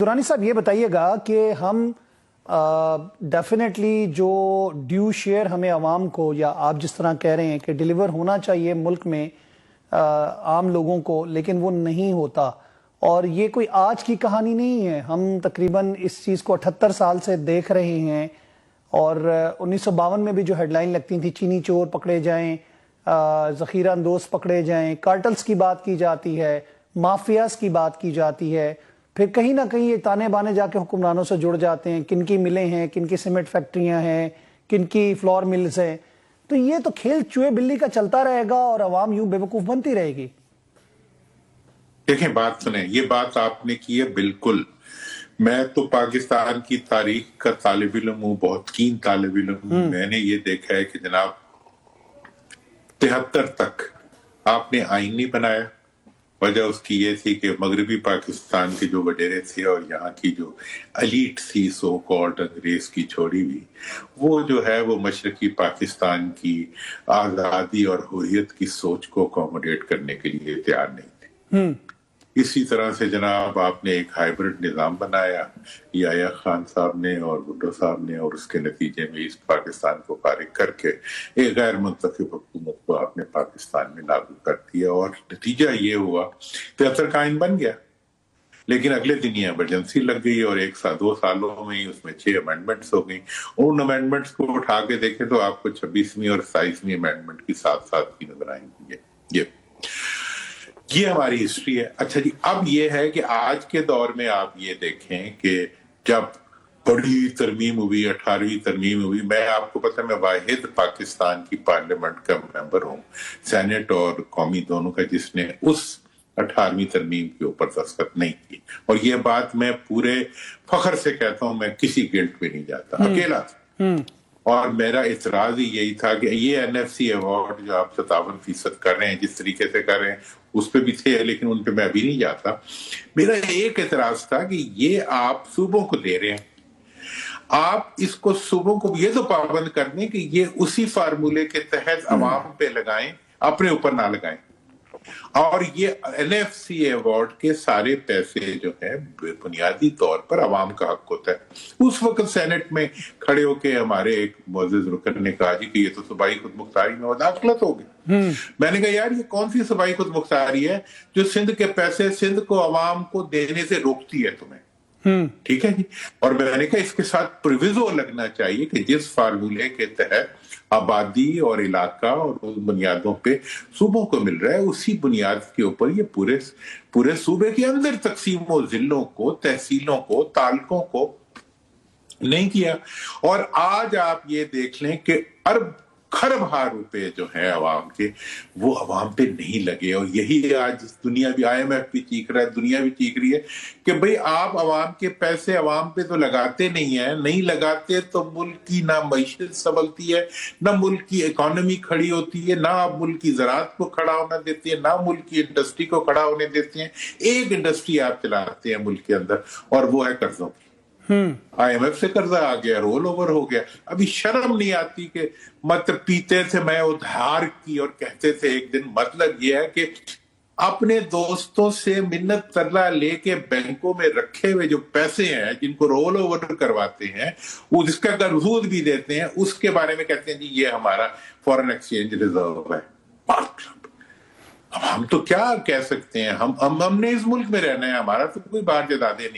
دورانی صاحب یہ بتائیے گا کہ ہم ڈیفینیٹلی جو ڈیو شیئر ہمیں عوام کو، یا آپ جس طرح کہہ رہے ہیں کہ ڈیلیور ہونا چاہیے ملک میں عام لوگوں کو، لیکن وہ نہیں ہوتا. اور یہ کوئی آج کی کہانی نہیں ہے، ہم تقریباً اس چیز کو 78 سال سے دیکھ رہے ہیں. اور 1952 میں بھی جو ہیڈ لائن لگتی تھی چینی چور پکڑے جائیں، ذخیرہ اندوز پکڑے جائیں، کارٹلز کی بات کی جاتی ہے، مافیاز کی بات کی جاتی ہے، پھر کہیں نہ کہیں یہ تانے بانے جا کے حکمرانوں سے جڑ جاتے ہیں، کن کی ملیں ہیں، کن کی سیمنٹ فیکٹریاں ہیں، کن کی فلور ملز ہیں. تو یہ تو کھیل چوہے بلی کا چلتا رہے گا اور عوام یوں بے وقوف بنتی رہے گی. دیکھیں بات سنیں، یہ بات آپ نے کی ہے بالکل. میں تو پاکستان کی تاریخ کا طالب علم ہوں، بہت کین طالب علم ہوں. میں نے یہ دیکھا ہے کہ جناب 73 تک آپ نے آئین نہیں بنایا. وجہ اس کی یہ تھی کہ مغربی پاکستان کے جو وڈیرے تھے اور یہاں کی جو ایلیٹ تھی سو کالڈ انگریز کی چھوڑی ہوئی، وہ جو ہے وہ مشرقی پاکستان کی آزادی اور حریت کی سوچ کو اکوموڈیٹ کرنے کے لیے تیار نہیں تھے. اسی طرح سے جناب آپ نے ایک ہائیبرڈ نظام بنایا، یحییٰ خان صاحب نے اور بھٹو صاحب نے، اور اس کے نتیجے میں اس پاکستان کو فارغ کر کے ایک غیر منتخب حکومت کو آپ نے پاکستان میں لاگو کر دیا. اور نتیجہ یہ ہوا 73 کا آئین بن گیا، لیکن اگلے دن یہ ایمرجنسی لگ گئی اور 2 سالوں میں اس میں 6 امینڈمنٹس ہو گئیں. ان امینڈمنٹس کو اٹھا کے دیکھیں تو آپ کو 26ویں اور 27ویں امینڈمنٹ کی ساتھ ساتھ کی نظر آئیں گی. یہ ہماری ہسٹری ہے. اچھا جی، اب یہ ہے کہ آج کے دور میں آپ یہ دیکھیں کہ جب بڑی ترمیم ہوئی، 18ویں ترمیم ہوئی، میں آپ کو پتہ میں واحد پاکستان کی پارلیمنٹ کا ممبر ہوں، سینٹ اور قومی دونوں کا، جس نے اس 18ویں ترمیم کے اوپر دستخط نہیں کی. اور یہ بات میں پورے فخر سے کہتا ہوں، میں کسی گلٹ پہ نہیں جاتا، اکیلا تھا. اور میرا اعتراض ہی یہی تھا کہ یہ NFC ایوارڈ جو آپ 57% کر رہے ہیں، جس طریقے سے کر رہے ہیں اس پہ بھی تھے، لیکن ان پہ میں ابھی نہیں جاتا. میرا ایک اعتراض تھا کہ یہ آپ صوبوں کو دے رہے ہیں، آپ اس کو صوبوں کو یہ تو پابند کر دیں کہ یہ اسی فارمولے کے تحت عوام پہ لگائیں، اپنے اوپر نہ لگائیں. اور یہ NFC ایوارڈ کے سارے پیسے جو ہیں بنیادی طور پر عوام کا حق ہوتا ہے. اس وقت سینٹ میں کھڑے ہو کے ہمارے ایک معزز رکن نے کہا جی کہ یہ تو صوبائی خود مختاری میں مداخلت ہوگی. میں نے کہا یار یہ کون سی صوبائی خود مختاری ہے جو سندھ کے پیسے سندھ کو عوام کو دینے سے روکتی ہے تمہیں؟ ٹھیک ہے جی. اور میں نے کہا اس کے ساتھ پرویزو لگنا چاہیے کہ جس فارمولے کے تحت آبادی اور علاقہ اور اس بنیادوں پہ صوبوں کو مل رہا ہے، اسی بنیاد کے اوپر یہ پورے صوبے کے اندر تقسیم و ضلعوں کو، تحصیلوں کو، تعلقوں کو نہیں کیا. اور آج آپ یہ دیکھ لیں کہ ارب خرب ہار روپے جو ہیں عوام کے، وہ عوام پہ نہیں لگے. اور یہی آج دنیا بھی، IMF بھی چیخ رہا ہے، دنیا بھی چیخ رہی ہے کہ بھئی آپ عوام کے پیسے عوام پہ تو لگاتے نہیں لگاتے تو ملک کی نہ معیشت سنبھلتی ہے، نہ ملک کی اکانومی کھڑی ہوتی ہے، نہ آپ ملک کی زراعت کو کھڑا ہونا دیتے ہیں، نہ ملک کی انڈسٹری کو کھڑا ہونے دیتے ہیں. ایک انڈسٹری آپ چلاتے ہیں ملک کے اندر اور وہ ہے قرضوں کی. IMF سے قرضہ آ گیا، رول اوور ہو گیا. ابھی شرم نہیں آتی کہ مت پیتے تھے میں ادھار کی اور کہتے تھے ایک دن. مطلب یہ ہے کہ اپنے دوستوں سے منت ترلا لے کے بینکوں میں رکھے ہوئے جو پیسے ہیں جن کو رول اوور کرواتے ہیں، وہ جس کا اگر سود بھی دیتے ہیں، اس کے بارے میں کہتے ہیں جی یہ ہمارا فورن ایکسچینج ریزرو ہے. اب ہم تو کیا کہہ سکتے ہیں؟ ہم نے اس ملک میں رہنا ہے، ہمارا تو کوئی باہر جدادے نہیں.